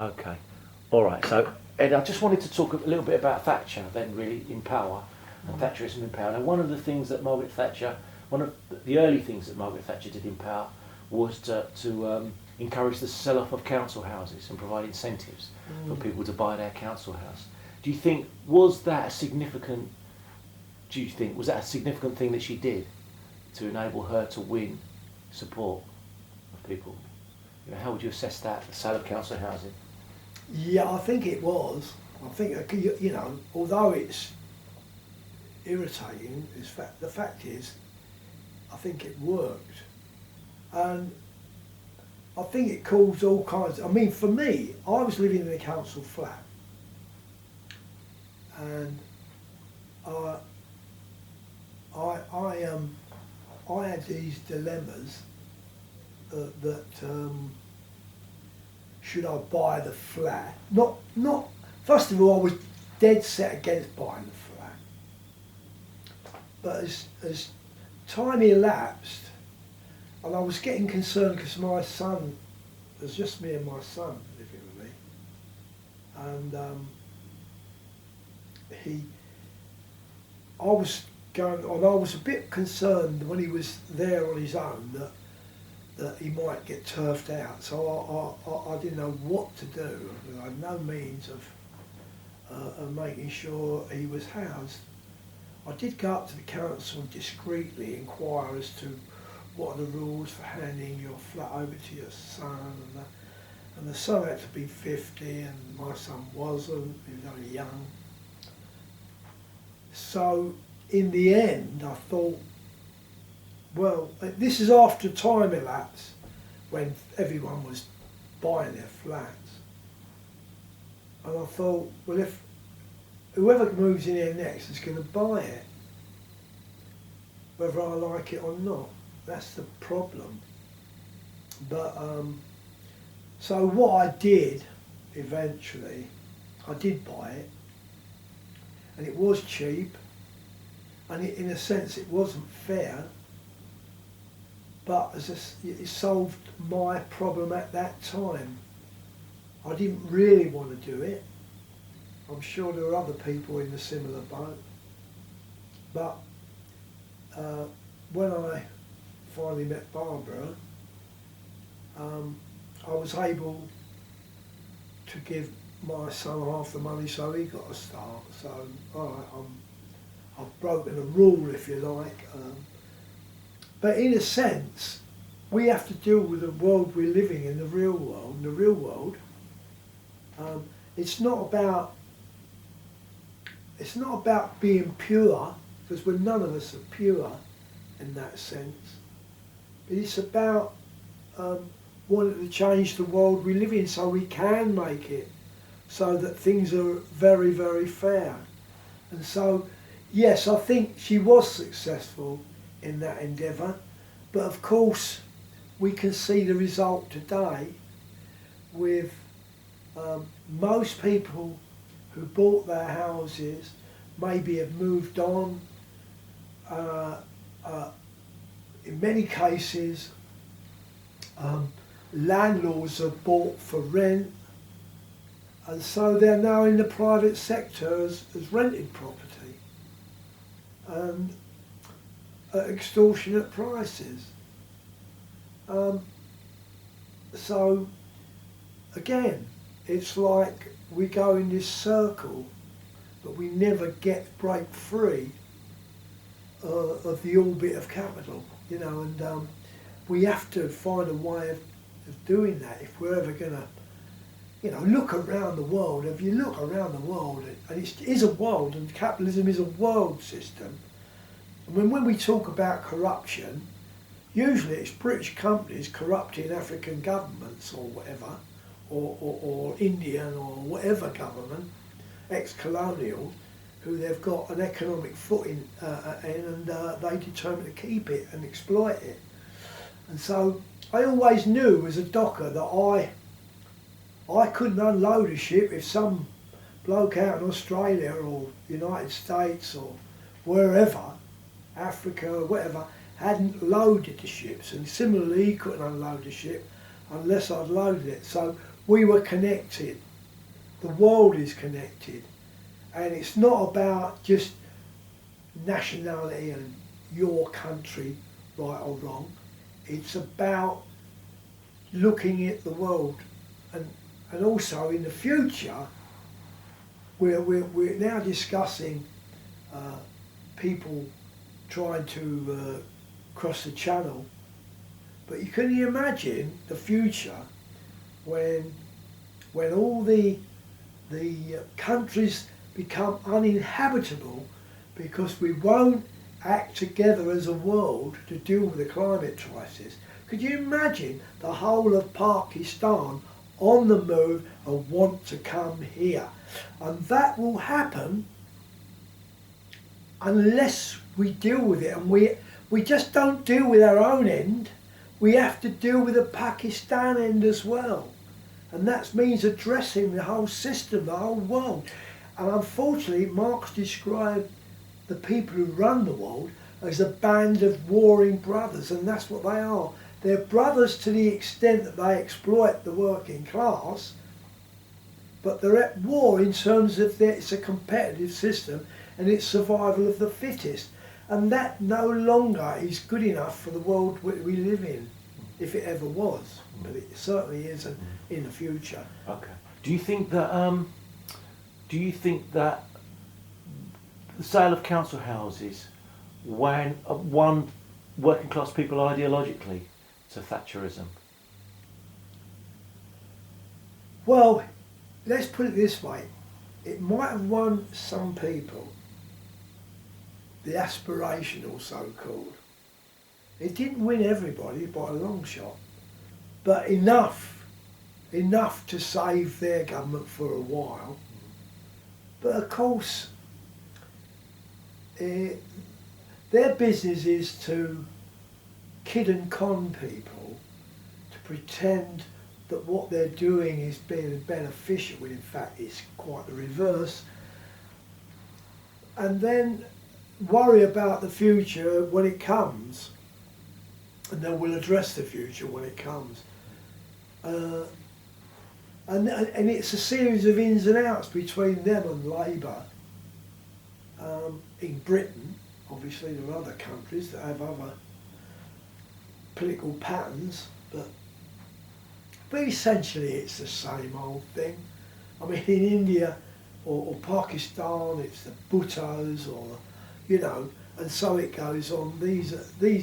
Okay. All right. So, Ed, I just wanted to talk a little bit about Thatcher then, really, in power, and Thatcherism in power. Now, one of the things that Margaret Thatcher, one of the early things that Margaret Thatcher did in power was to encourage the sell-off of council houses and provide incentives for people to buy their council house. Do you think, was that a significant, was that a significant thing that she did to enable her to win support of people? You know, how would you assess that, the sale of council housing? Yeah, I think it was. I think, you know, although it's irritating, the fact is, I think it worked. And I think it caused all kinds. I mean, for me, I was living in a council flat, and I had these dilemmas that should I buy the flat? Not. First of all, I was dead set against buying the flat, but as time elapsed, and I was getting concerned because my son, there's just me and my son living with me, and I was going, and I was a bit concerned when he was there on his own that he might get turfed out. So I didn't know what to do. I had no means of making sure he was housed. I did go up to the council and discreetly inquire as to what are the rules for handing your flat over to your son, and the son had to be 50 and my son wasn't, he was only young. So in the end I thought, well, this is after time elapsed when everyone was buying their flats. And I thought, well, if whoever moves in here next is going to buy it, whether I like it or not, that's the problem. But so what I did eventually, I did buy it, and it was cheap, and in a sense it wasn't fair, but it solved my problem at that time. I didn't really want to do it. I'm sure there were other people in a similar boat, but when I finally met Barbara, I was able to give my son half the money so he got a start. So all right, I've broken a rule, if you like. But in a sense, we have to deal with the world we're living in, the real world. In the real world, it's not about being pure, because none of us are pure in that sense. But it's about wanting to change the world we live in so we can make it so that things are very, very fair. And so, yes, I think she was successful in that endeavour, but of course we can see the result today with most people who bought their houses maybe have moved on. In many cases, landlords have bought for rent, and so they're now in the private sector as rented property and at extortionate prices. So again, it's like we go in this circle, but we never break free of the orbit of capital, you know, and we have to find a way of doing that if we're ever going to, you know, look around the world. If you look around the world, and it is a world, and capitalism is a world system. I mean, when we talk about corruption, usually it's British companies corrupting African governments or whatever, or Indian or whatever government, ex-colonial, who they've got an economic footing in, and they determine to keep it and exploit it. And so I always knew as a docker that I couldn't unload a ship if some bloke out in Australia or United States or wherever, Africa or whatever, hadn't loaded the ships. And similarly, he couldn't unload the ship unless I'd loaded it. So we were connected. The world is connected. And it's not about just nationality and your country, right or wrong. It's about looking at the world. And also in the future, we're now discussing people trying to cross the channel. But you can imagine the future when all the countries become uninhabitable because we won't act together as a world to deal with the climate crisis. Could you imagine the whole of Pakistan on the move and want to come here? And that will happen unless we deal with it. And we just don't deal with our own end. We have to deal with the Pakistan end as well. And that means addressing the whole system, the whole world. And unfortunately, Marx described the people who run the world as a band of warring brothers, and that's what they are. They're brothers to the extent that they exploit the working class, but they're at war in terms of it's a competitive system and it's survival of the fittest. And that no longer is good enough for the world we live in, if it ever was. But it certainly isn't in the future. Okay. Do you think that the sale of council houses won working class people ideologically to Thatcherism? Well, let's put it this way. It might have won some people, the aspirational so-called. It didn't win everybody by a long shot, but enough to save their government for a while. But of course, their business is to kid and con people, to pretend that what they're doing is being beneficial, when in fact it's quite the reverse, and then worry about the future when it comes, and then we'll address the future when it comes. And it's a series of ins and outs between them and Labour. In Britain, obviously there are other countries that have other political patterns, but essentially it's the same old thing. I mean, in India or Pakistan, it's the Bhuttos, or and so it goes on. These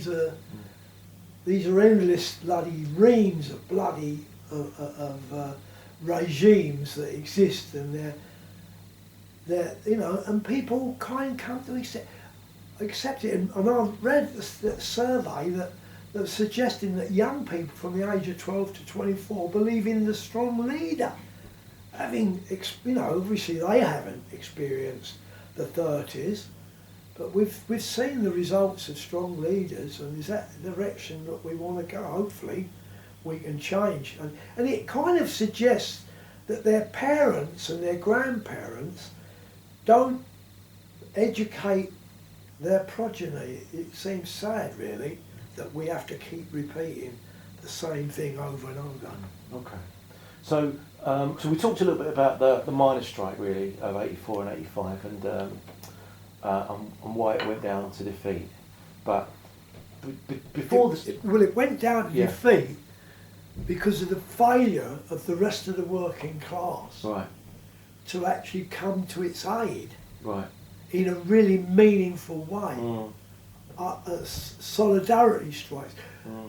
are endless bloody reams of bloody regimes that exist, and they're and people kind of come to accept it. And I've read the survey that's suggesting that young people from the age of 12 to 24 believe in the strong leader. Having, obviously they haven't experienced the 30s, but we've seen the results of strong leaders, and is that the direction that we want to go? Hopefully we can change. And it kind of suggests that their parents and their grandparents don't educate their progeny. It seems sad, really, that we have to keep repeating the same thing over and over. Okay. So we talked a little bit about the miners' strike, really, of 84 and 85, and why it went down to defeat. But before this... It went down to defeat because of the failure of the rest of the working class to actually come to its aid in a really meaningful way. Solidarity strikes.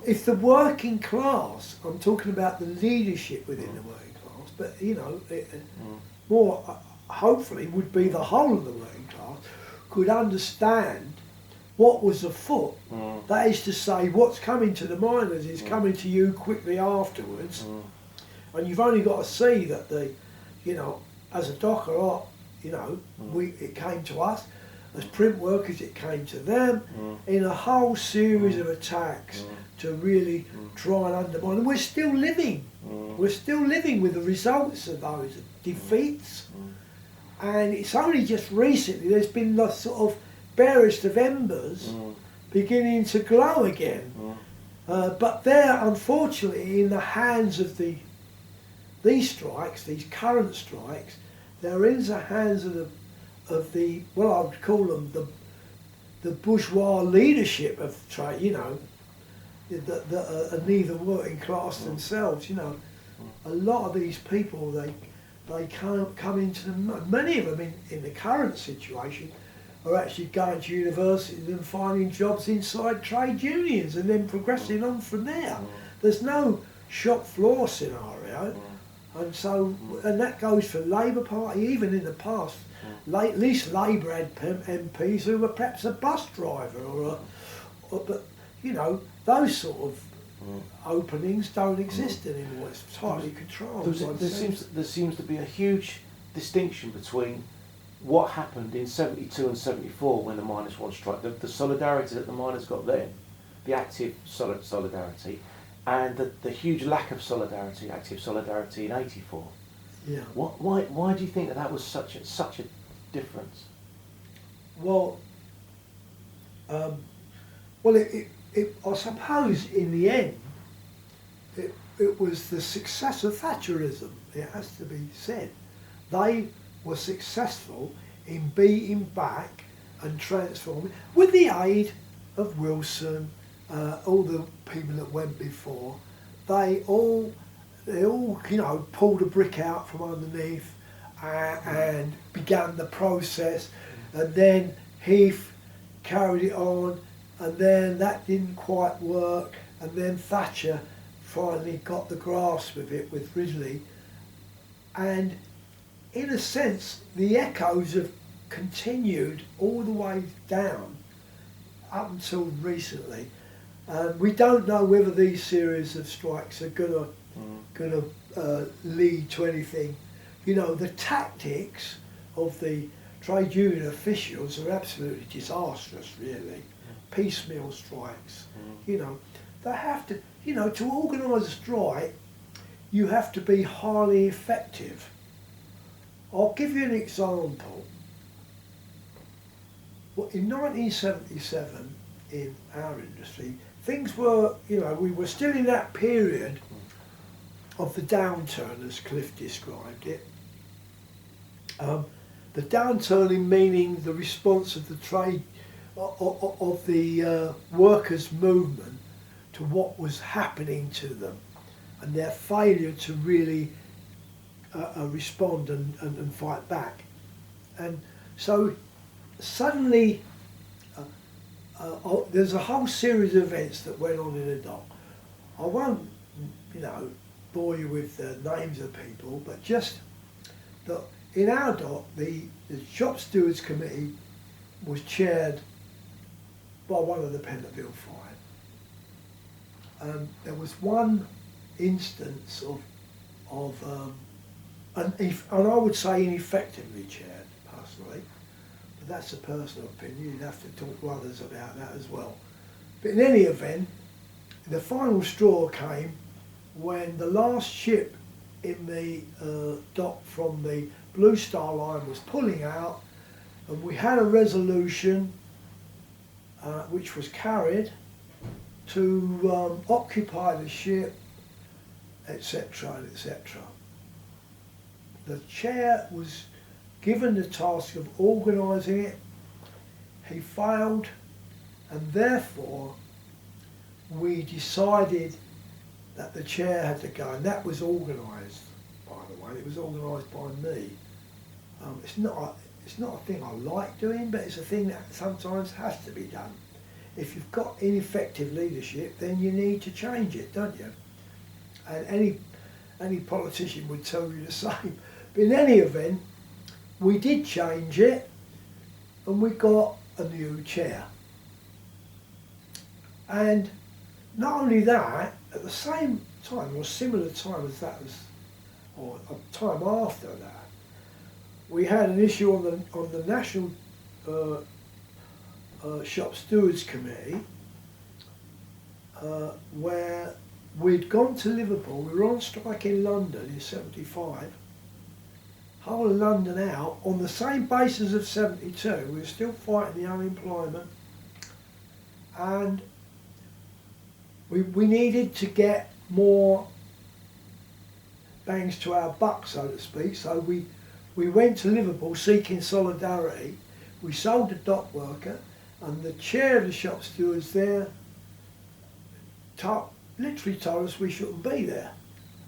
If the working class, I'm talking about the leadership within the working class, but more hopefully would be the whole of the working class, could understand what was afoot. That is to say, what's coming to the miners is coming to you quickly afterwards, and you've only got to see that as a docker, it came to us. As print workers, it came to them in a whole series of attacks to really try and undermine. And we're still living. We're still living with the results of those defeats. And it's only just recently there's been the sort of barest of embers beginning to glow again. But they're unfortunately in the hands of the these strikes, these current strikes, they're in the hands of the well, I would call them the bourgeois leadership of trade, you know, that are neither working class themselves, you know. A lot of these people, they can't come into many of them in the current situation are actually going to universities and finding jobs inside trade unions and then progressing on from there. There's no shop floor scenario, and so and that goes for Labour Party. Even in the past, at least Labour had MPs who were perhaps a bus driver but you know, those sort of openings don't exist anymore. It's tightly controlled. There seems to be a huge distinction between what happened in 72 and 74 when the miners were on strike, the solidarity that the miners got then, the active solidarity, and the huge lack of solidarity, active solidarity in 84. Yeah. Why do you think that was such a difference? Well, I suppose in the end, it was the success of Thatcherism, it has to be said. They were successful in beating back and transforming, with the aid of Wilson, all the people that went before. They all you know, pulled a brick out from underneath and began the process, and then Heath carried it on, and then that didn't quite work, and then Thatcher finally got the grasp of it with Ridley, and in a sense the echoes have continued all the way down up until recently. We don't know whether these series of strikes are gonna lead to anything. You know, the tactics of the trade union officials are absolutely disastrous, really. Piecemeal strikes. You know, they have to, you know, to organise a strike, you have to be highly effective. I'll give you an example. Well, in 1977, in our industry, things were, you know, we were still in that period of the downturn, as Cliff described it. The downturn in meaning the response of the trade, of the workers' movement to what was happening to them, and their failure to really respond and fight back. And so suddenly there's a whole series of events that went on in the dock. I won't, you know, bore you with the names of people, but just that in our dock, the Shop Stewards Committee was chaired by one of the Pentonville Five. There was one instance and I would say ineffectively chaired, personally, but that's a personal opinion. You'd have to talk to others about that as well. But in any event, the final straw came when the last ship in the dock from the Blue Star Line was pulling out, and we had a resolution which was carried to occupy the ship, etc., etc. The chair was given the task of organising it. He failed, and therefore we decided that the chair had to go, and that was organised, by the way. It was organised by me. It's not a thing I like doing, but it's a thing that sometimes has to be done. If you've got ineffective leadership, then you need to change it, don't you? And any politician would tell you the same. But in any event, we did change it, and we got a new chair. And not only that, at the same time, or similar time as that was, or a time after that, we had an issue on the National Shop Stewards Committee where we'd gone to Liverpool. We were on strike in London in 75, whole of London out, on the same basis of 72. We were still fighting the unemployment, and we needed to get more bangs to our buck, so to speak. So we went to Liverpool seeking solidarity. We sold the dock worker, and the chair of the shop stewards there literally told us we shouldn't be there.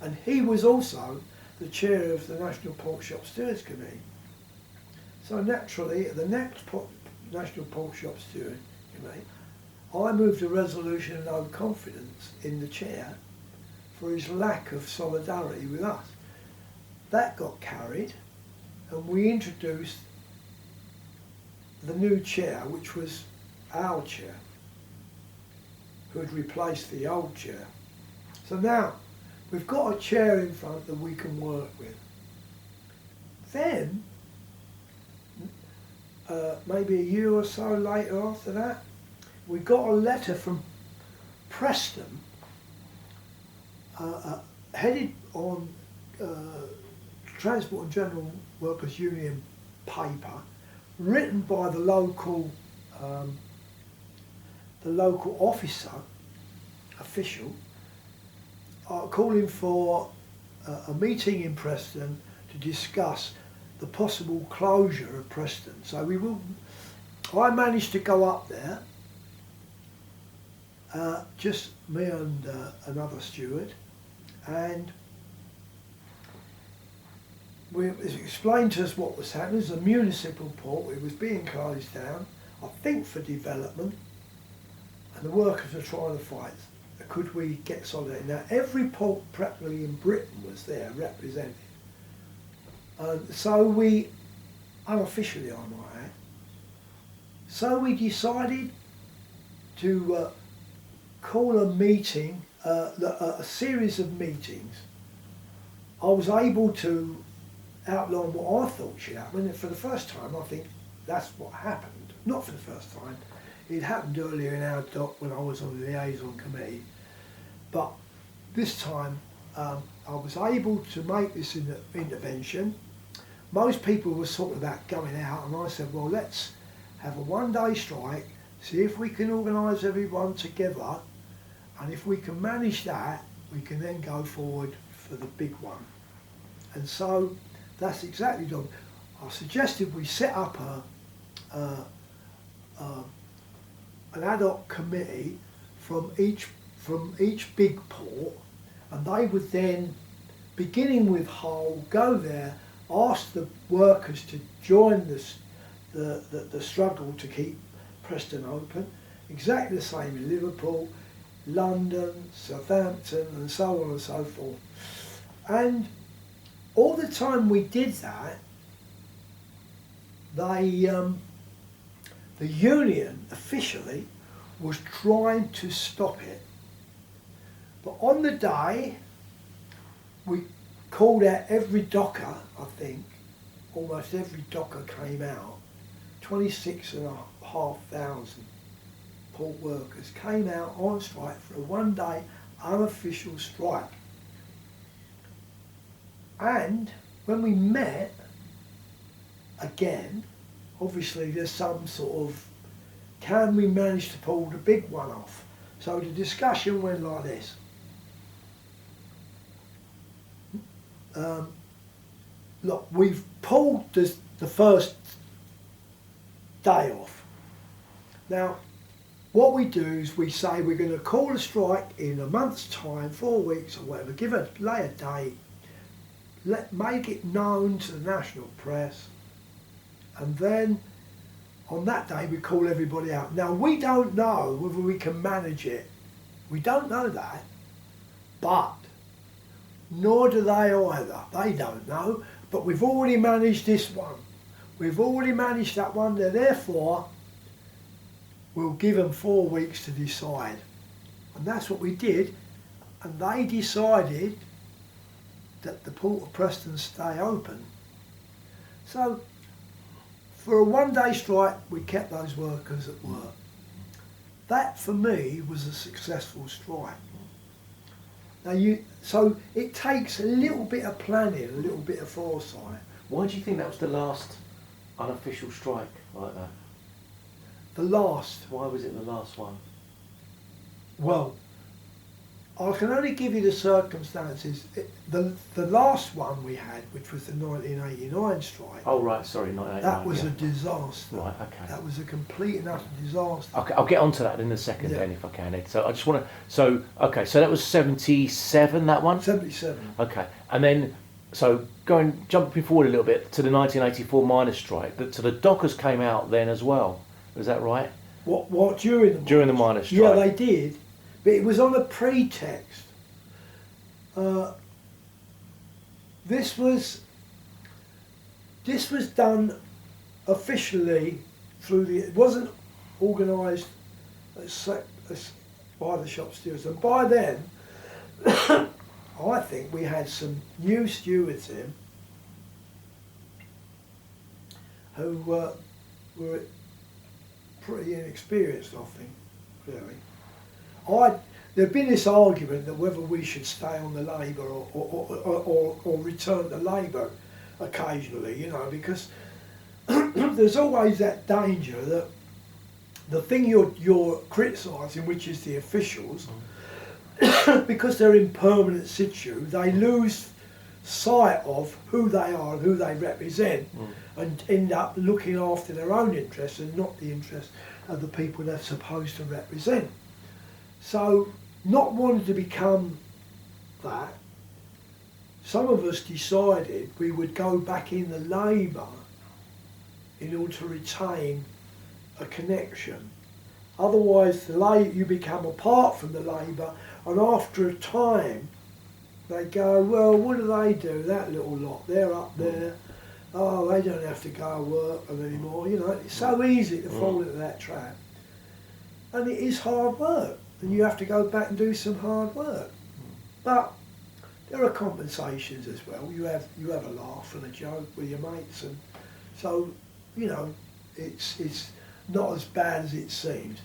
And he was also the chair of the National Port Shop Stewards Committee. So naturally, at the next National Port Shop Stewards Committee, I moved a resolution of no confidence in the chair for his lack of solidarity with us. That got carried, and we introduced the new chair, which was our chair, who had replaced the old chair. So now we've got a chair in front that we can work with. Then, maybe a year or so later after that, we got a letter from Preston, headed on Transport and General Workers Union paper, written by the local official, calling for a meeting in Preston to discuss the possible closure of Preston. So I managed to go up there, just me and another steward, and it was explained to us what was happening. It was a municipal port, it was being closed down, I think for development, and the workers were trying to fight. Could we get solidarity? Now, every port practically in Britain was there represented. So we, unofficially I might add, so we decided to call a meeting, a series of meetings. I was able to outline what I thought should happen, and for the first time I think that's what happened. Not for the first time, it happened earlier in our dock when I was on the liaison committee, but this time I was able to make this intervention. Most people were sort of about going out, and I said, well, let's have a one-day strike, see if we can organise everyone together, and if we can manage that, we can then go forward for the big one. And so that's exactly done. I suggested we set up an ad hoc committee from each big port, and they would then, beginning with Hull, go there, ask the workers to join the struggle to keep Preston open. Exactly the same in Liverpool, London, Southampton, and so on and so forth. And all the time we did that, the union officially was trying to stop it. But on the day, we called out every docker, I think, almost every docker came out. 26,500 port workers came out on strike for a one-day unofficial strike. And when we met again, obviously there's some sort of, can we manage to pull the big one off? So the discussion went like this. Look, we've pulled the first day off. Now, what we do is we say we're going to call a strike in a month's time, 4 weeks or whatever, lay a date, make it known to the national press, and then on that day we call everybody out. Now, we don't know whether we can manage it. We don't know that, but nor do they either. They don't know, but we've already managed this one. We've already managed that one, therefore we'll give them 4 weeks to decide. And that's what we did, and they decided that the Port of Preston stay open. So for a one-day strike, we kept those workers at work. That for me was a successful strike. Now so it takes a little bit of planning, a little bit of foresight. Why do you think that was the last unofficial strike like that? The last? Why was it the last one? Well, I can only give you the circumstances. The last one we had, which was the 1989 strike, Oh right, sorry, not that was a disaster. Right, okay. That was a complete and utter disaster. Okay, I'll get onto that in a second Yeah. then if I can, Ed. So I just want to. So okay, so that was 77. That one. 77. Okay, and then so jumping forward a little bit to the 1984 miners' strike. So the dockers came out then as well. Is that right? What during the miners' strike? Yeah, they did, but it was on a pretext. This was done officially through the. It wasn't organised by the shop stewards, and by then, I think we had some new stewards in who were pretty inexperienced, I think, really. There'd been this argument that whether we should stay on the labour or return to labour occasionally, you know, because there's always that danger that the thing you're criticising, which is the officials, because they're in permanent situ, they lose sight of who they are and who they represent, and end up looking after their own interests and not the interests of the people they're supposed to represent. So, not wanting to become that, some of us decided we would go back in the labour in order to retain a connection. Otherwise, you become apart from the labour, and after a time, they go, well, what do they do? That little lot, they're up there. Oh, they don't have to go work anymore. You know, it's so easy to fall into that trap, and it is hard work, and you have to go back and do some hard work. But there are compensations as well. You have a laugh and a joke with your mates, and so you know it's not as bad as it seems.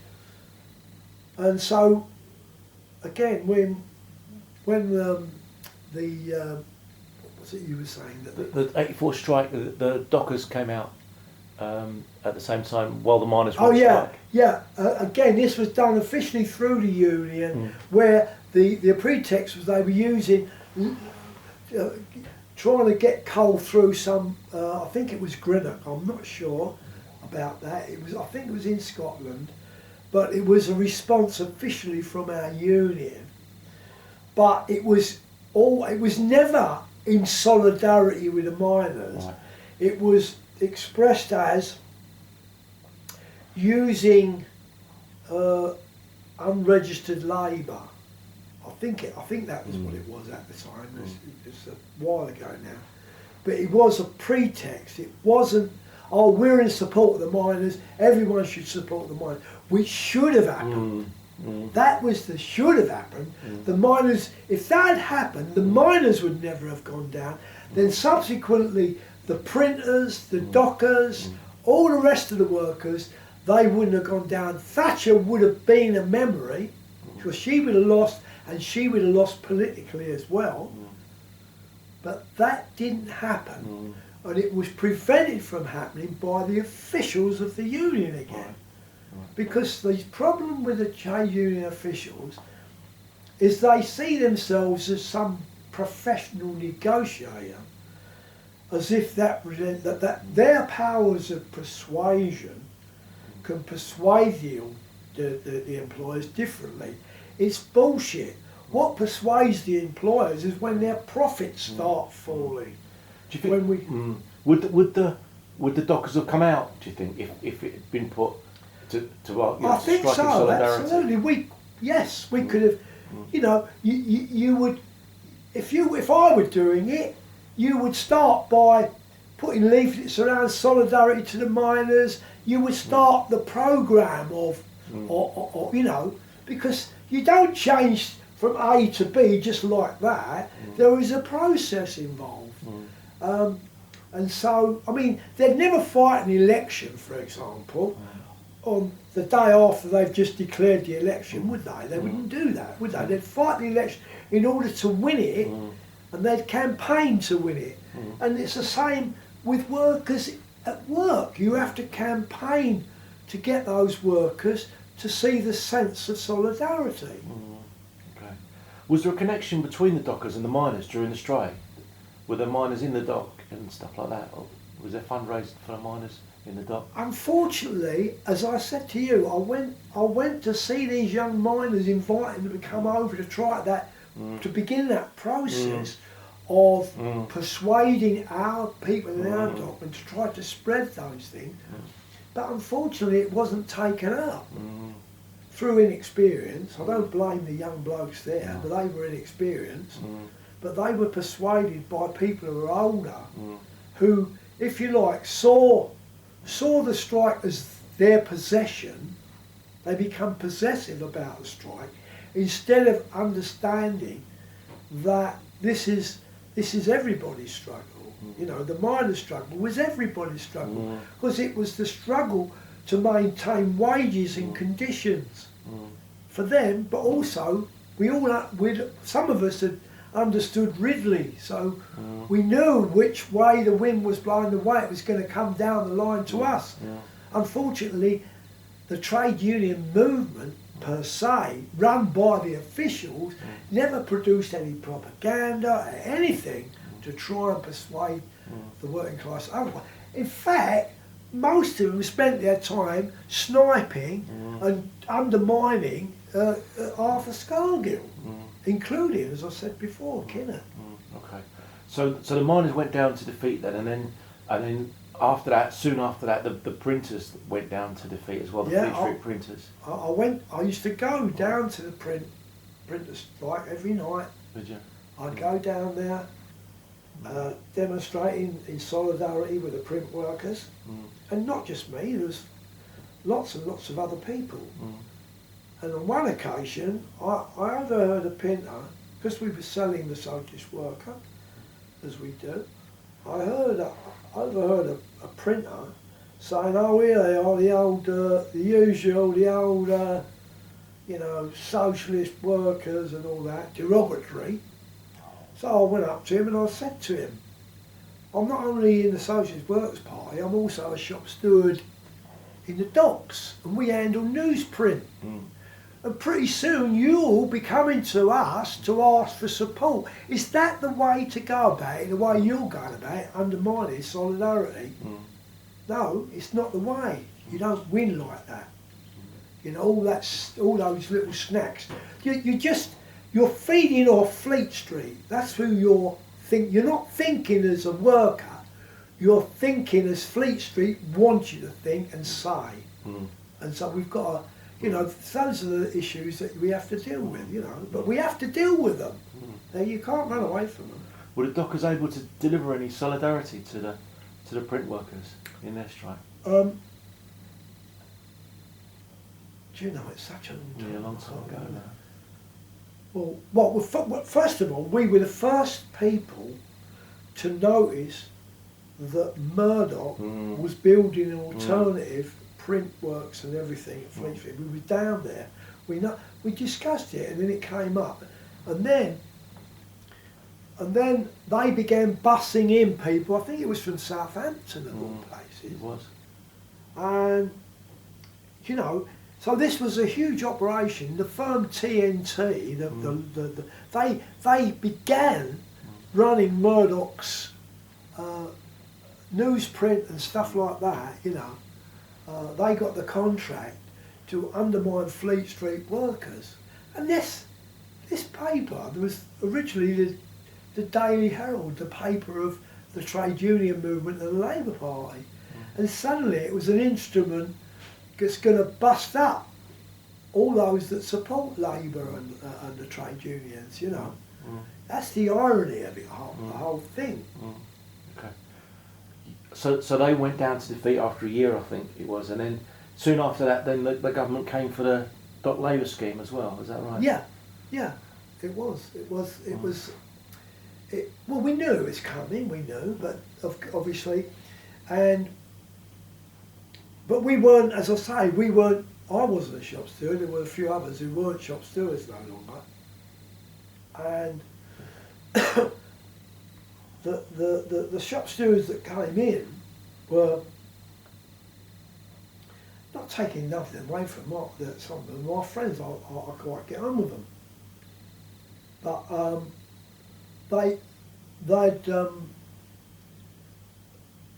And so again, when what was it you were saying that the 84 strike, the dockers came out at the same time while the miners were on strike. Yeah. Again, this was done officially through the union, where the pretext was they were using, trying to get coal through some. I think it was Greenock. I'm not sure about that. I think it was in Scotland, but it was a response officially from our union. But it was never in solidarity with the miners. Right. It was expressed as using unregistered labour. I think that was what it was at the time. It's a while ago now, but it was a pretext. It wasn't. Oh, we're in support of the miners. Everyone should support the miners, which should have happened. That was the should have happened. The miners, if that had happened, the miners would never have gone down. Then subsequently, the printers, the dockers, all the rest of the workers, they wouldn't have gone down. Thatcher would have been a memory, because she would have lost, and she would have lost politically as well. But that didn't happen, and it was prevented from happening by the officials of the union again. Because the problem with the trade union officials is they see themselves as some professional negotiator, as if that their powers of persuasion can persuade the employers differently. It's bullshit. What persuades the employers is when their profits start falling. Do you think would the dockers have come out? Do you think if it had been put to I think strike in so. solidarity? Absolutely. We could have. You know, you would if I were doing it, you would start by putting leaflets around solidarity to the miners. You would start the programme of, or you know, because you don't change from A to B just like that. There is a process involved. And so, I mean, they'd never fight an election, for example, on the day after they've just declared the election, would they? They wouldn't do that, would they? They'd fight the election in order to win it, and they'd campaign to win it. And it's the same with workers at work. You have to campaign to get those workers to see the sense of solidarity. Okay. Was there a connection between the dockers and the miners during the strike? Were the miners in the dock and stuff like that? Or was there fundraising for the miners in the dock? Unfortunately, as I said to you, I went to see these young miners, inviting them to come over to try that, to begin that process of persuading our people in our dock and to try to spread those things. But unfortunately, it wasn't taken up through inexperience. I don't blame the young blokes there, but they were inexperienced. But they were persuaded by people who were older, who, if you like, saw the strike as their possession. They become possessive about the strike instead of understanding that this is everybody's struggle. You know, the miners' struggle was everybody's struggle, because it was the struggle to maintain wages and conditions for them, but also some of us had understood Ridley, so we knew which way the wind was blowing, the way it was going to come down the line to us. Unfortunately, the trade union movement per se, run by the officials, never produced any propaganda or anything to try and persuade the working class otherwise. In fact, most of them spent their time sniping and undermining Arthur Scargill, including, as I said before, Kinner. Okay, so the miners went down to defeat then, and then after that, soon after that, the printers went down to defeat as well. The Fleet Street printers. I used to go down to the printers strike every night. Did you? I'd go down there, demonstrating in solidarity with the print workers, and not just me. There was lots and lots of other people. And on one occasion, I overheard a printer, because we were selling the Socialist Worker, as we do. I overheard a printer saying, "Oh, here they are, the usual, socialist workers and all that," derogatory. So I went up to him and I said to him, "I'm not only in the Socialist Workers' Party, I'm also a shop steward in the docks, and we handle newsprint. And pretty soon you'll be coming to us to ask for support. Is that the way to go about it, the way you're going about it, undermining solidarity?" No, it's not the way. You don't win like that. You know, all those little snacks. You're feeding off Fleet Street. That's who you're not thinking as a worker. You're thinking as Fleet Street wants you to think and say. And so we've got to, those are the issues that we have to deal with, but we have to deal with them. You can't run away from them. Were the dockers able to deliver any solidarity to the print workers in their strike? It's such a long time ago now. Well, first of all, we were the first people to notice that Murdoch was building an alternative print works and everything at Fleet Street. We were down there. We discussed it, and then it came up, and then they began bussing in people. I think it was from Southampton of all places. It was. And so this was a huge operation. The firm TNT, they began running Murdoch's newsprint and stuff like that. They got the contract to undermine Fleet Street workers. And this paper, there was originally the Daily Herald, the paper of the trade union movement and the Labour Party. And suddenly it was an instrument that's going to bust up all those that support Labour and the trade unions, That's the irony of it, the whole thing. Okay. So they went down to defeat after a year, I think it was, and then soon after that, then the government came for the dock labour scheme as well. Is that right? Yeah, it was. Well, we knew it was coming. We knew, but obviously, but we weren't. As I say, we weren't. I wasn't a shop steward. There were a few others who weren't shop stewards no longer, and the shop stewards that came in were not taking nothing away from some of them. My friends, I quite get on with them. but they they'd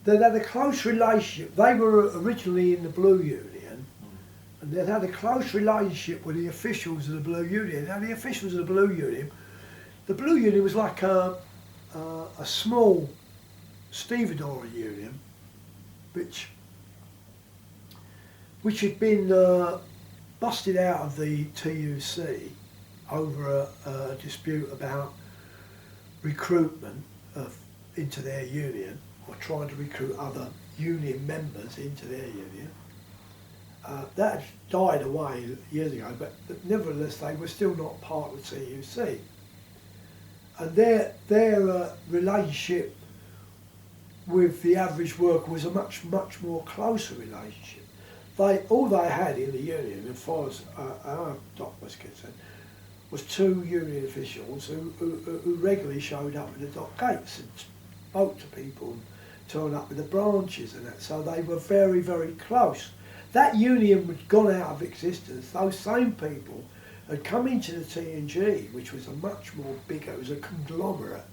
they'd had a close relationship. They were originally in the Blue Union, and they'd had a close relationship with the officials of the Blue Union. Now the officials of the Blue Union was like a small stevedore union, which had been busted out of the TUC over a dispute about recruitment into their union, or trying to recruit other union members into their union. That had died away years ago, but nevertheless they were still not part of the TUC. And their relationship with the average worker was a much more closer relationship. All they had in the union, as far as our dock was concerned, was 2 union officials who regularly showed up at the dock gates and spoke to people and turned up with the branches and that. So they were very, very close. That union had gone out of existence. Those same people had come into the T&G, which was a much more bigger, it was a conglomerate.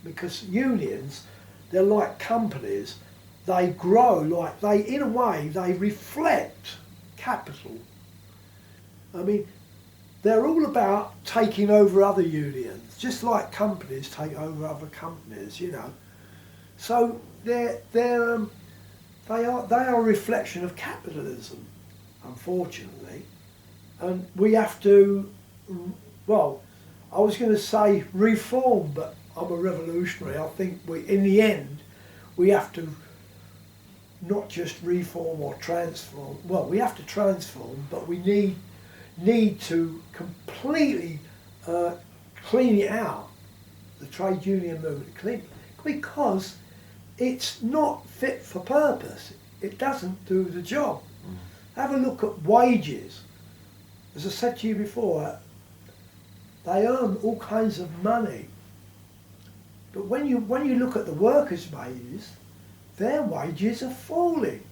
Because unions, they're like companies. They grow in a way, they reflect capital. I mean, they're all about taking over other unions, just like companies take over other companies, you know. So they are a reflection of capitalism, unfortunately. And we have to, well, I was going to say reform, but I'm a revolutionary. I think in the end, we have to not just reform or transform. Well, we have to transform, but we need to completely clean it out, the trade union movement, because it's not fit for purpose. It doesn't do the job. Have a look at wages. As I said to you before, they earn all kinds of money. But when you look at the workers' wages, their wages are falling.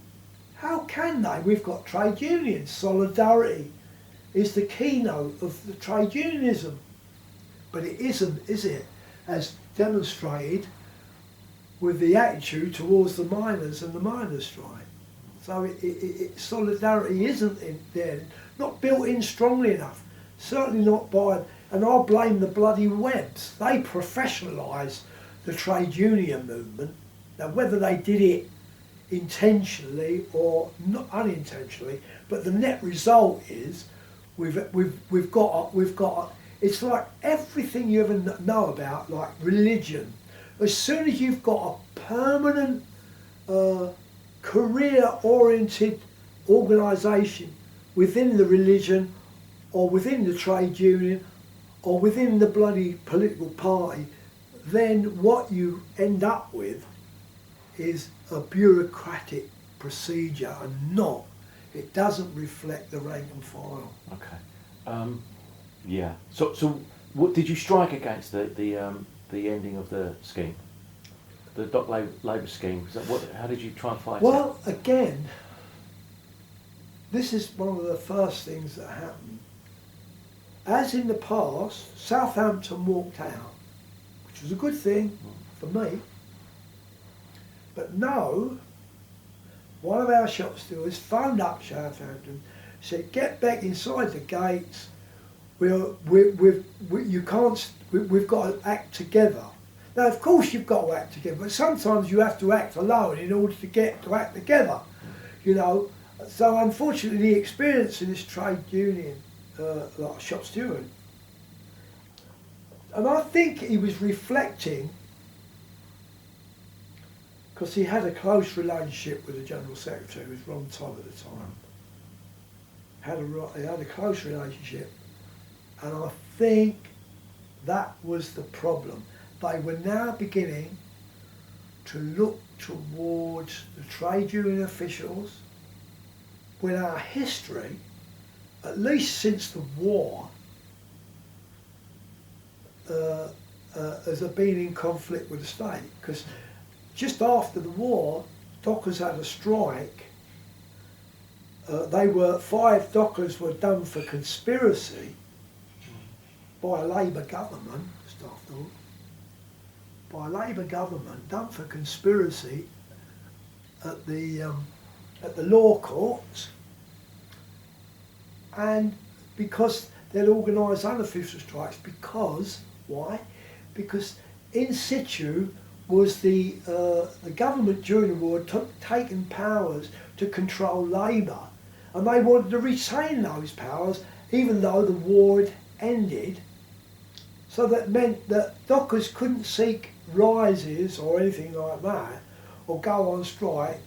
How can they? We've got trade unions. Solidarity is the keynote of the trade unionism. But it isn't, is it? As demonstrated with the attitude towards the miners and the miners' strike. So solidarity isn't there, not built in strongly enough. Certainly not by, and I blame the bloody Webs. They professionalised the trade union movement. Now whether they did it intentionally or not unintentionally, but the net result is we've got it's like everything you ever know about, like religion. As soon as you've got a permanent career-oriented organisation within the religion or within the trade union or within the bloody political party, then what you end up with is a bureaucratic procedure and not. It doesn't reflect the rank and file. Okay. Yeah. So what did you strike against the ending of the scheme, the dock labour scheme? How did you try and fight it? Well, again, this is one of the first things that happened. As in the past, Southampton walked out, which was a good thing for me. But no, one of our shop stewards phoned up Southampton, said, "Get back inside the gates. We've got to act together." Now, of course, you've got to act together, but sometimes you have to act alone in order to act together. You know, so unfortunately, the experience in this trade union, like a shop steward, and I think he was reflecting, because he had a close relationship with the General Secretary, who was Ron Todd at the time. He had a close relationship, and I think that was the problem. They were now beginning to look towards the trade union officials, when our history, at least since the war, has been in conflict with the state. Because just after the war, dockers had a strike. 5 dockers were done for conspiracy, by a Labour government, staff thought, by a Labour government, done for conspiracy at the law courts, and because they'd organised unofficial strikes. Because why? Because in situ was the government during the war taken powers to control labour, and they wanted to retain those powers even though the war had ended. So that meant that dockers couldn't seek rises or anything like that, or go on strike,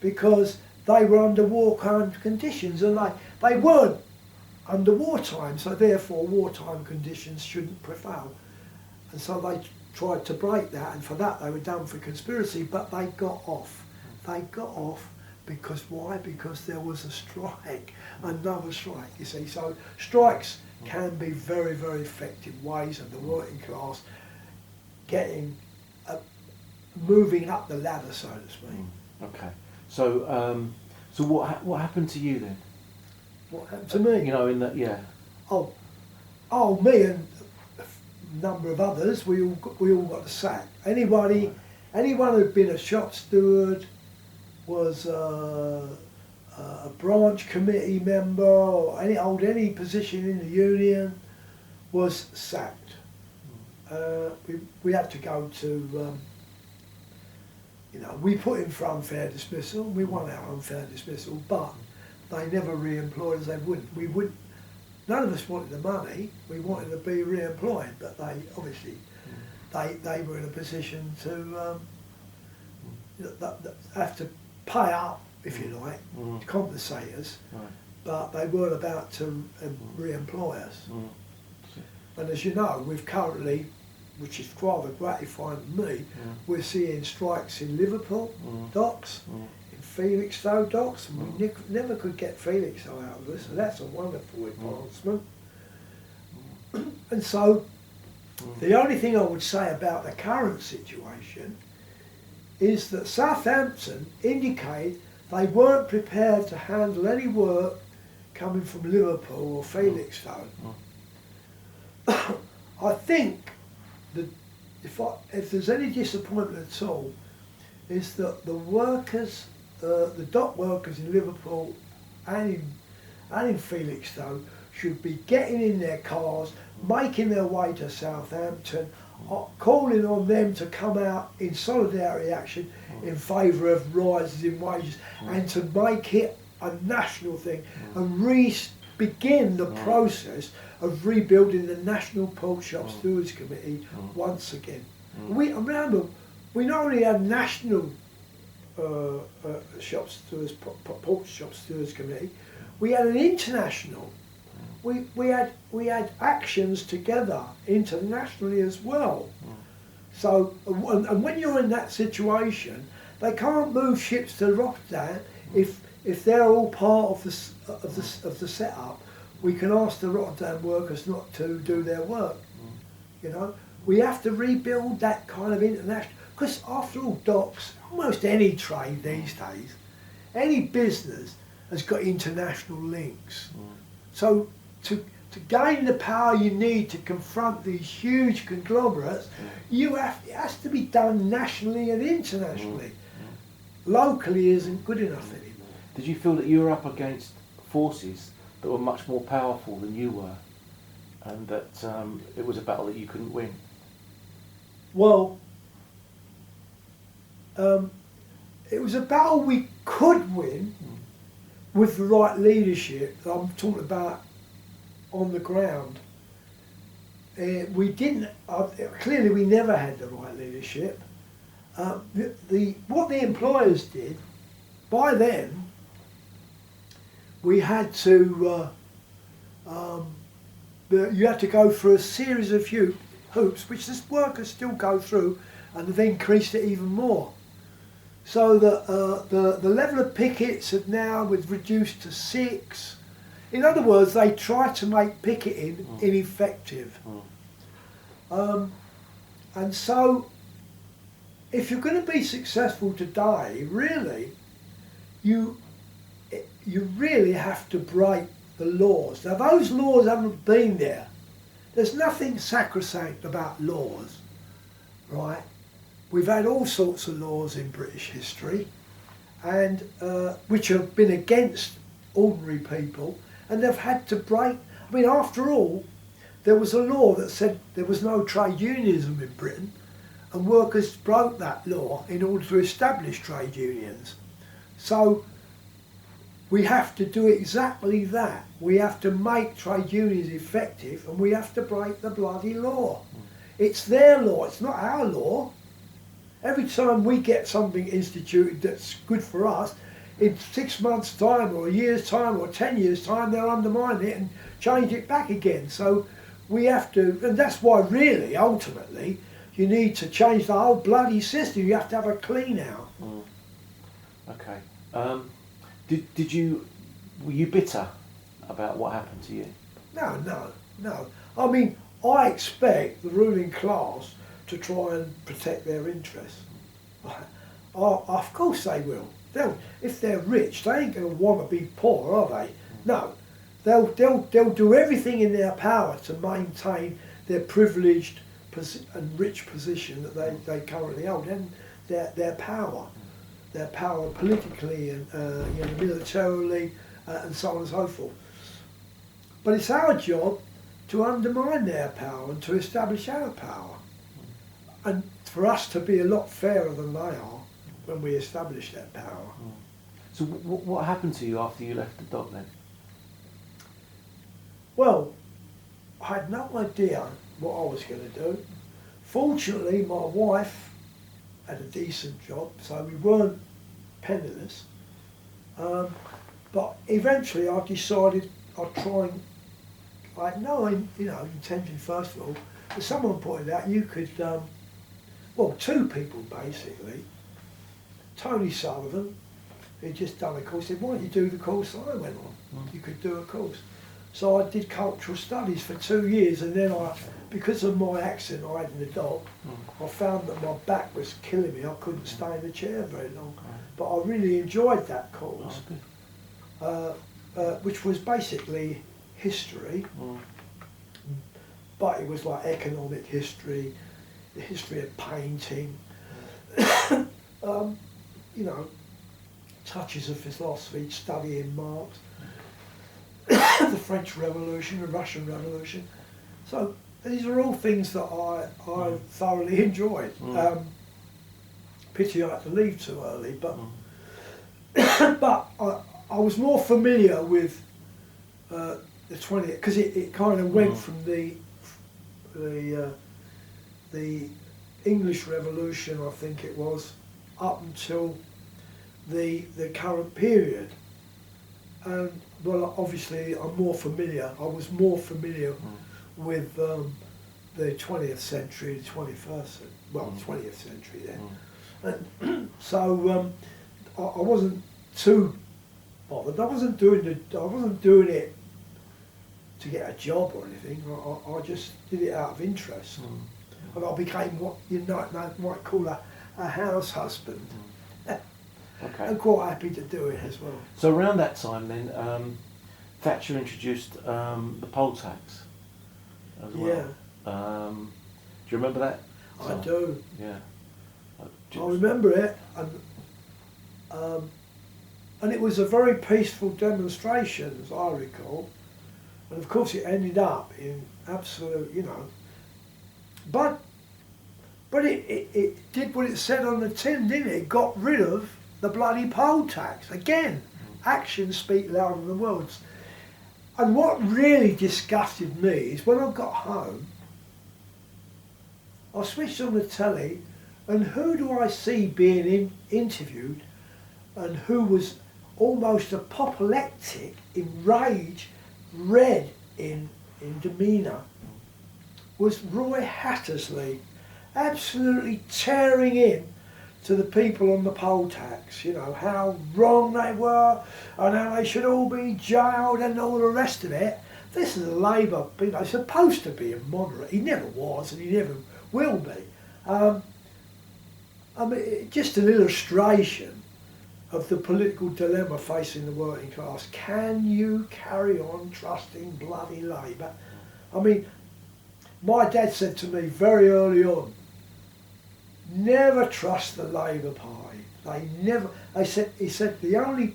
because they were under war conditions, and they weren't under wartime, so therefore wartime conditions shouldn't prevail. And so they tried to break that, and for that they were done for conspiracy, but they got off. They got off because why? Because there was a strike, another strike, you see. So strikes can be very, very effective ways of the working class getting, moving up the ladder, so to speak. Okay. So, so what happened to you then? What happened to me? You know, in that, yeah. Oh, me and a number of others, we all got the sack. Anyone who'd been a shop steward, was a branch committee member, or any position in the union, was sacked. We had to go to, we put in for unfair dismissal. We won our unfair dismissal, but they never re-employed us. They wouldn't. None of us wanted the money. We wanted to be re-employed, but they obviously they were in a position to have to pay up, if you like, to compensate us, but they weren't about to re-employ us. And as you know, we've currently, which is rather gratifying to me, we're seeing strikes in Liverpool docks, in Felixstowe docks, and we never could get Felixstowe out of us, so that's a wonderful advancement. And so, the only thing I would say about the current situation is that Southampton indicated they weren't prepared to handle any work coming from Liverpool or Felixstowe. I think that if there's any disappointment at all, is that the workers, the dock workers in Liverpool and in Felixstowe should be getting in their cars, making their way to Southampton, calling on them to come out in solidarity action in favour of rises in wages, and to make it a national thing and begin the process of rebuilding the National Port Shop Stewards Committee once again. Remember, we not only had national port shop stewards committee, we had an international. We had actions together internationally as well. So, and when you're in that situation, they can't move ships to Rotterdam if they're all part of the setup. We can ask the Rotterdam workers not to do their work. You know, we have to rebuild that kind of international. Because after all, docks, almost any trade these days, any business has got international links. So to gain the power you need to confront these huge conglomerates, it has to be done nationally and internationally. Locally isn't good enough anymore. Did you feel that you were up against forces that were much more powerful than you were, and that it was a battle that you couldn't win? Well, it was a battle we could win with the right leadership. I'm talking about on the ground. We didn't. Clearly, we never had the right leadership. What the employers did, by then, we had to. You had to go through a series of hoops, which the workers still go through, and they've increased it even more. So the level of pickets have now reduced to 6. In other words, they try to make picketing ineffective. And so, if you're going to be successful today, really, you really have to break the laws. Now, those laws haven't been there. there's nothing sacrosanct about laws, right? We've had all sorts of laws in British history, and which have been against ordinary people, and they've had to break. I mean, after all, there was a law that said there was no trade unionism in Britain, and workers broke that law in order to establish trade unions. So we have to do exactly that. We have to make trade unions effective, and we have to break the bloody law. It's their law, it's not our law. Every time we get something instituted that's good for us, in 6 months' time or a year's time or 10 years' time, they'll undermine it and change it back again. So we have to, and that's why really, ultimately, you need to change the whole bloody system. You have to have a clean out. Okay. Were you bitter about what happened to you? No. I mean, I expect the ruling class to try and protect their interests. Of course they will. If they're rich, they ain't going to want to be poor, are they? No. They'll do everything in their power to maintain their privileged and rich position that they currently hold, and their power politically and militarily and so on and so forth. But it's our job to undermine their power and to establish our power, and for us to be a lot fairer than they are when we establish that power. So what happened to you after you left the dock then? Well, I had no idea what I was going to do. Fortunately, my wife had a decent job, so we weren't penniless. But eventually I decided I'd try and, I had no intention first of all, but someone pointed out you could, two people basically. Tony Sullivan, he'd just done a course, said, why don't you do the course I went on? You could do a course. So I did cultural studies for 2 years, and then because of my accent I had in the dock, I found that my back was killing me. I couldn't stay in the chair very long. But I really enjoyed that course, which was basically history, but it was like economic history, the history of painting, touches of philosophy, studying Marx, the French Revolution, the Russian Revolution. So these are all things that I thoroughly enjoyed. Pity I had to leave too early, but but I was more familiar with the 20th, because it kind of went from the English Revolution, I think it was, up until the current period. And well, obviously I was more familiar with the 20th century, the 21st, well, 20th century then. And so I wasn't too bothered. I wasn't doing it to get a job or anything. I just did it out of interest. And I became what you might call a house husband. Okay. I'm quite happy to do it as well. So around that time then, Thatcher introduced the poll tax as well. Yeah. Do you remember that? I do. Yeah. I remember it, and it was a very peaceful demonstration, as I recall. And of course it ended up in absolute, but it did what it said on the tin, didn't it? It got rid of the bloody poll tax. Again, actions speak louder than words. And what really disgusted me is when I got home, I switched on the telly, and who do I see being interviewed, and who was almost apoplectic in rage, red in demeanour, was Roy Hattersley, absolutely tearing in to the people on the poll tax, how wrong they were and how they should all be jailed and all the rest of it. This is a Labour, supposed to be a moderate. He never was and he never will be. Just an illustration of the political dilemma facing the working class. Can you carry on trusting bloody Labour? my dad said to me very early on, never trust the Labour Party. He said the only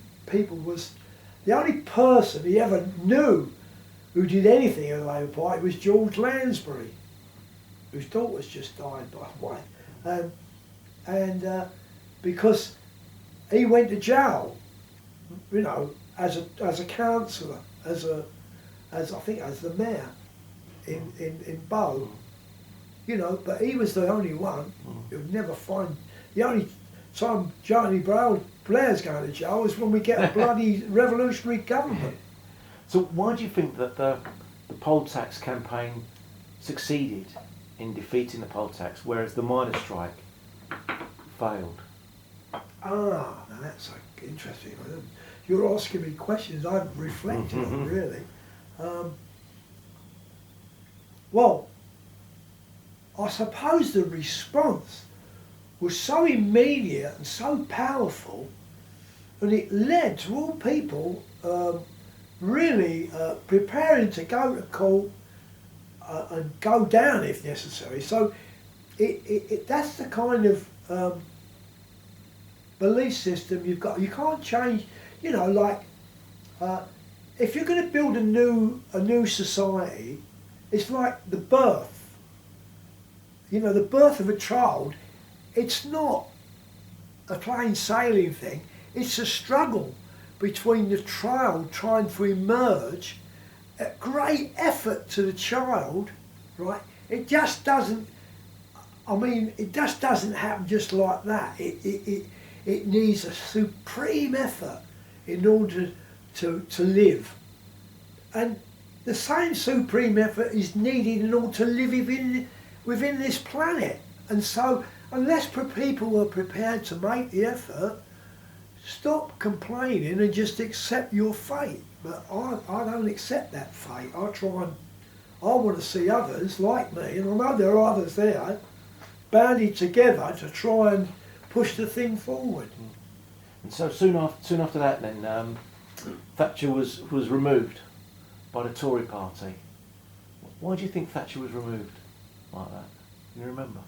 person he ever knew who did anything in the Labour Party was George Lansbury, whose daughter's just died, by the way. And because he went to jail, you know, as a councillor, as I think as the mayor in Bow, you know, but he was the only one who would never find. The only time Johnny Blair's going to jail is when we get a bloody revolutionary government. So why do you think that the poll tax campaign succeeded in defeating the poll tax, whereas the miners' strike failed? Now that's interesting. You're asking me questions I've reflected on, really. Well, I suppose the response was so immediate and so powerful, and it led to all people really preparing to go to court and go down if necessary. So that's the kind of belief system you've got. You can't change, you know, like if you're going to build a new society, it's like the birth. You know, the birth of a child, it's not a plain sailing thing. It's a struggle between the child trying to emerge, at great effort to the child, right? It just doesn't, it just doesn't happen just like that. It needs a supreme effort in order to live. And the same supreme effort is needed in order to live within this planet. And so, unless people are prepared to make the effort, stop complaining and just accept your fate. But I don't accept that fate. I want to see others like me, and I know there are others there, banded together to try and push the thing forward. And so soon after that then, Thatcher was removed by the Tory party. Why do you think Thatcher was removed like that? Can you remember?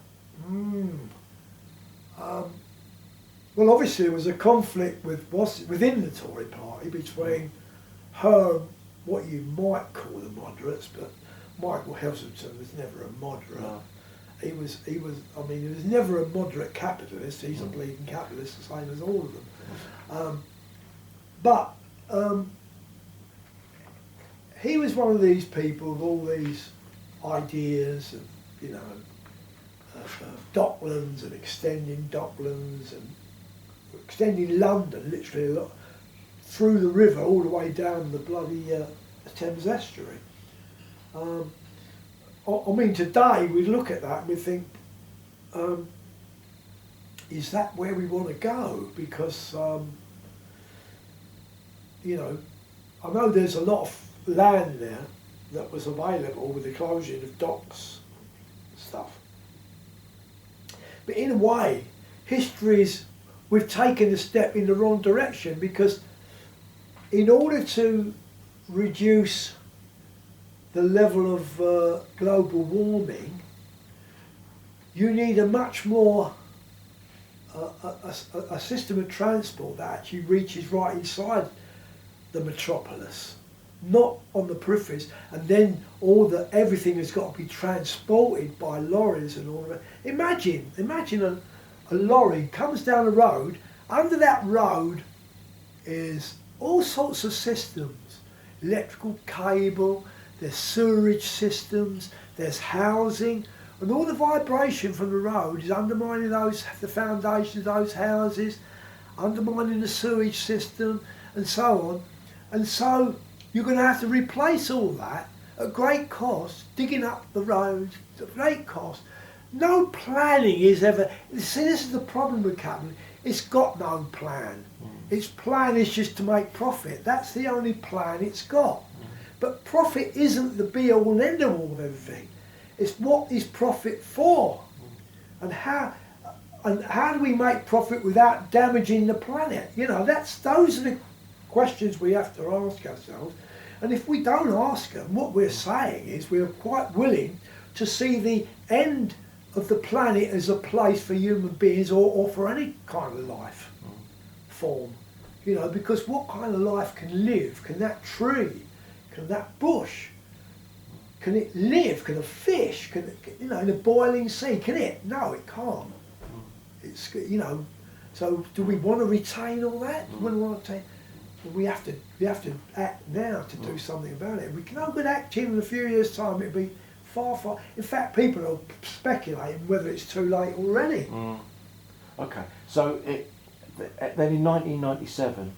Well, obviously there was a conflict within the Tory party between her, what you might call the moderates, but Michael Heselton was never a moderate. No. He was never a moderate capitalist. He's a bleeding capitalist, the same as all of them. But he was one of these people with all these ideas of, you know, of docklands and extending docklands and extending London literally a lot through the river all the way down the bloody Thames estuary. Today we look at that and we think, is that where we want to go? Because, you know, I know there's a lot of land there that was available with the closing of docks and stuff. But in a way, we've taken a step in the wrong direction, because in order to reduce the level of global warming, you need a much more a system of transport that actually reaches right inside the metropolis, not on the peripheries, and then everything has got to be transported by lorries and all of it. Imagine a lorry comes down the road. Under that road is all sorts of systems, electrical cable, there's sewerage systems, there's housing, and all the vibration from the road is undermining the foundations of those houses, undermining the sewage system, and so on. And so you're going to have to replace all that at great cost, digging up the roads at great cost. No planning is ever. See, this is the problem with capitalism. It's got no plan. Its plan is just to make profit. That's the only plan it's got. But profit isn't the be-all and end-all of everything. It's what is profit for, and how do we make profit without damaging the planet? You know, those are the questions we have to ask ourselves. And if we don't ask them, what we're saying is we're quite willing to see the end of the planet as a place for human beings or for any kind of life form. You know, because what kind of life can live? Can that tree? Can that bush? Can it live? Can a fish? Can it, you know, in a boiling sea? Can it? No, it can't. It's, you know. So do we want to retain all that? Do we want to retain? We have to act now to do something about it. We can only act in a few years' time. It'll be far. In fact, people are speculating whether it's too late already. Okay, so then in 1997,